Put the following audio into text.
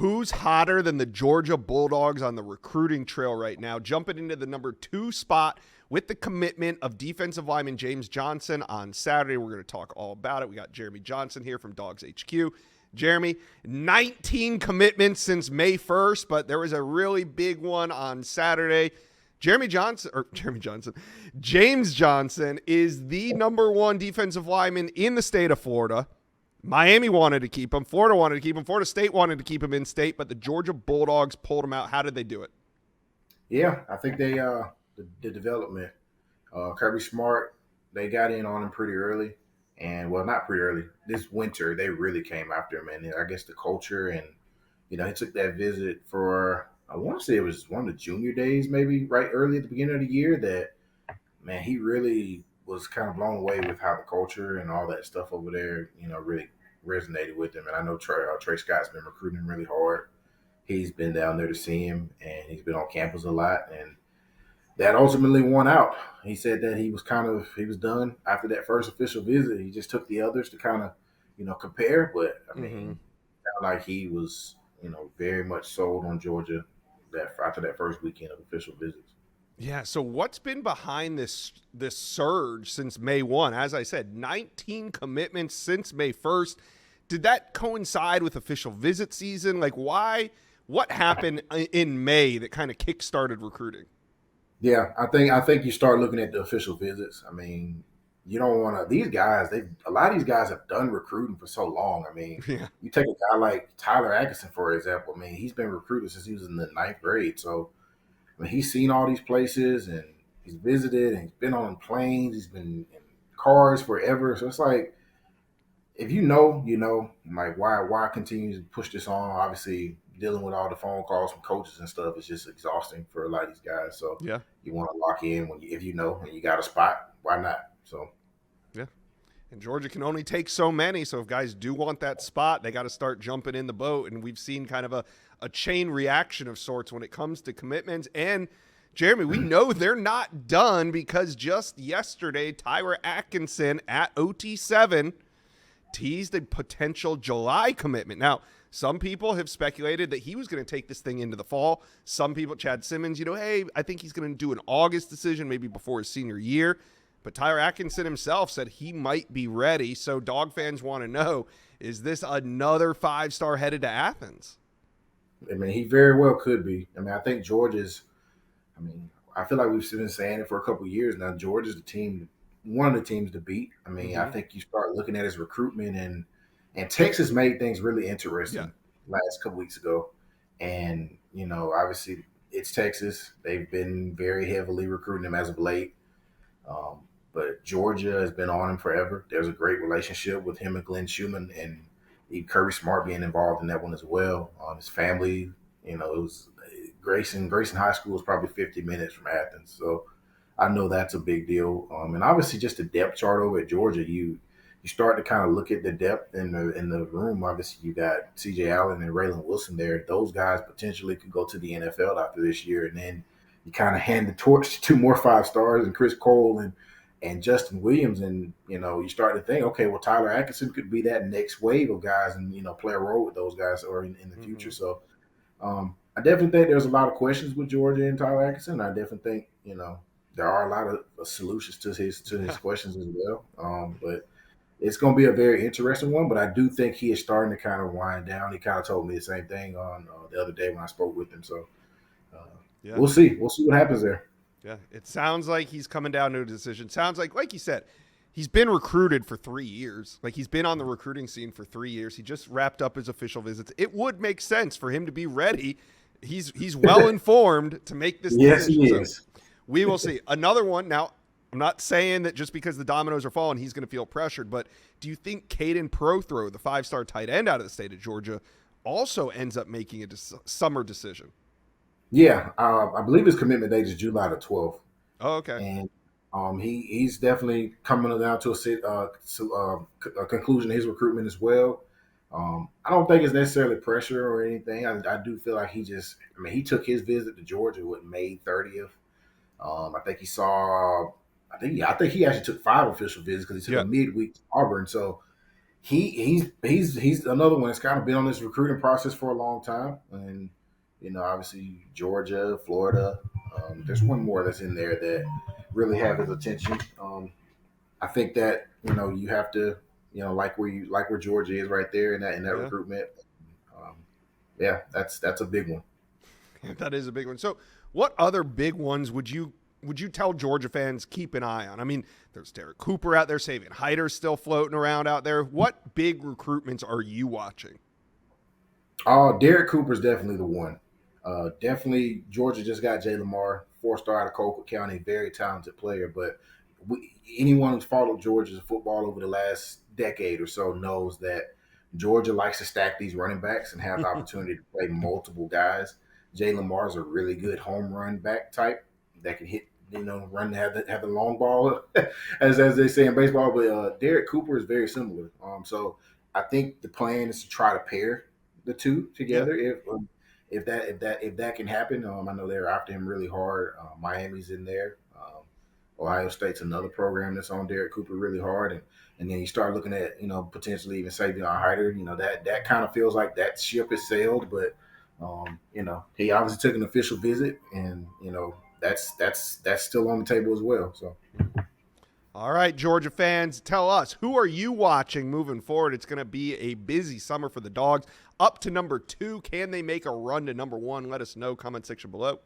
Who's hotter than the Georgia Bulldogs on the recruiting trail right now? Jumping into the number 2 spot with the commitment of defensive lineman James Johnson on Saturday. We're going to talk all about it. We got Jeremy Johnson here from Dogs HQ. Jeremy, 19 commitments since May 1st, but there was a really big one on Saturday. James Johnson is the number 1 defensive lineman in the state of Florida. Miami wanted to keep him. Florida wanted to keep him. Florida State wanted to keep him in state, but the Georgia Bulldogs pulled him out. How did they do it? Yeah, I think they the development. Kirby Smart, they got in on him pretty early, and well, not pretty early. This winter, they really came after him, and I guess the culture and he took that visit for I want to say it was one of the junior days, maybe right early at the beginning of the year. That man, he really was kind of blown away with how the culture and all that stuff over there, really resonated with him. And I know Trey Scott's been recruiting him really hard. He's been down there to see him, and he's been on campus a lot. And that ultimately won out. He said that he was done after that first official visit. He just took the others to kind of, compare. But I mean, it sounded like he was, very much sold on Georgia after that first weekend of official visits. Yeah, so what's been behind this surge since May 1? As I said, 19 commitments since May 1st. Did that coincide with official visit season? Like, why? What happened in May that kind of kick-started recruiting? Yeah, I think you start looking at the official visits. I mean, you don't want to. These guys, a lot of these guys have done recruiting for so long. I mean, You take a guy like Tyra Atkinson, for example. I mean, he's been recruited since he was in the 9th grade. So, I mean, he's seen all these places and he's visited and he's been on planes. He's been in cars forever. So it's like, if you know, like why continue to push this on? Obviously, dealing with all the phone calls from coaches and stuff is just exhausting for a lot of these guys. So yeah, you want to lock in if you know and you got a spot, why not? So yeah. And Georgia can only take so many. So if guys do want that spot, they got to start jumping in the boat. And we've seen kind of a chain reaction of sorts when it comes to commitments. And Jeremy, we know they're not done because just yesterday, Tyra Atkinson at OT7 teased a potential July commitment. Now, some people have speculated that he was going to take this thing into the fall. Some people, Chad Simmons, hey, I think he's going to do an August decision, maybe before his senior year. But Tyra Atkinson himself said he might be ready. So Dog fans want to know, is this another 5-star headed to Athens? I mean, he very well could be. I mean, I think I feel like we've been saying it for a couple of years now. Georgia's one of the teams to beat. I mean, I think you start looking at his recruitment and Texas made things really interesting last couple weeks ago. And, obviously it's Texas. They've been very heavily recruiting him as of late. But Georgia has been on him forever. There's a great relationship with him and Glenn Schumann and Kirby Smart being involved in that one as well. His family, it was Grayson High School is probably 50 minutes from Athens. So I know that's a big deal. And obviously just the depth chart over at Georgia, you start to kind of look at the depth in the room. Obviously, you got C.J. Allen and Raylan Wilson there. Those guys potentially could go to the NFL after this year. And then you kind of hand the torch to 2 more 5-stars and Chris Cole and Justin Williams. And, you start to think, okay, well, Tyler Atkinson could be that next wave of guys and, play a role with those guys or in the future. So I definitely think there's a lot of questions with Georgia and Tyler Atkinson. I definitely think, there are a lot of solutions to his questions as well. But it's going to be a very interesting one, but I do think he is starting to kind of wind down. He kind of told me the same thing on the other day when I spoke with him. So we'll see. We'll see what happens there. Yeah, it sounds like he's coming down to a decision. Sounds like you said, he's been recruited for 3 years. Like he's been on the recruiting scene for 3 years. He just wrapped up his official visits. It would make sense for him to be ready. He's well informed to make this yes, decision. Yes, he is. So we will see. Another one now. I'm not saying that just because the dominoes are falling, he's going to feel pressured, but do you think Kaden Prothrow, the 5-star tight end out of the state of Georgia, also ends up making a summer decision? Yeah, I believe his commitment date is July the 12th. Oh, okay. And he's definitely coming down to a conclusion of his recruitment as well. I don't think it's necessarily pressure or anything. I do feel like he took his visit to Georgia with May 30th. I think he actually took 5 official visits because he took a midweek to Auburn. So he's another one that's kind of been on this recruiting process for a long time, and obviously Georgia, Florida. There's one more that's in there that really have his attention. I think that you have to like where Georgia is right there in that Yeah. recruitment. Um, yeah, that's a big one. That is a big one. So, what other big ones would you tell Georgia fans keep an eye on? I mean, there's Derek Cooper out there, Savion Hyder's still floating around out there. What big recruitments are you watching? Oh, Derek Cooper's definitely the one. Definitely, Georgia just got Jay Lamar, 4-star out of Colquitt County, very talented player. But anyone who's followed Georgia's football over the last decade or so knows that Georgia likes to stack these running backs and have the opportunity to play multiple guys. Jay Lamar's a really good home run back type that can hit, run, have the long ball, as they say in baseball. But Derek Cooper is very similar. So I think the plan is to try to pair the two Yeah. together if that can happen. I know they're after him really hard. Miami's in there. Ohio State's another program that's on Derek Cooper really hard, and then you start looking at potentially even Savion Hyder. That kind of feels like that ship has sailed, but he obviously took an official visit, and that's still on the table as well. So. All right, Georgia fans, tell us, who are you watching moving forward? It's going to be a busy summer for the Dogs. Up to number 2, can they make a run to number 1? Let us know. Comment section below.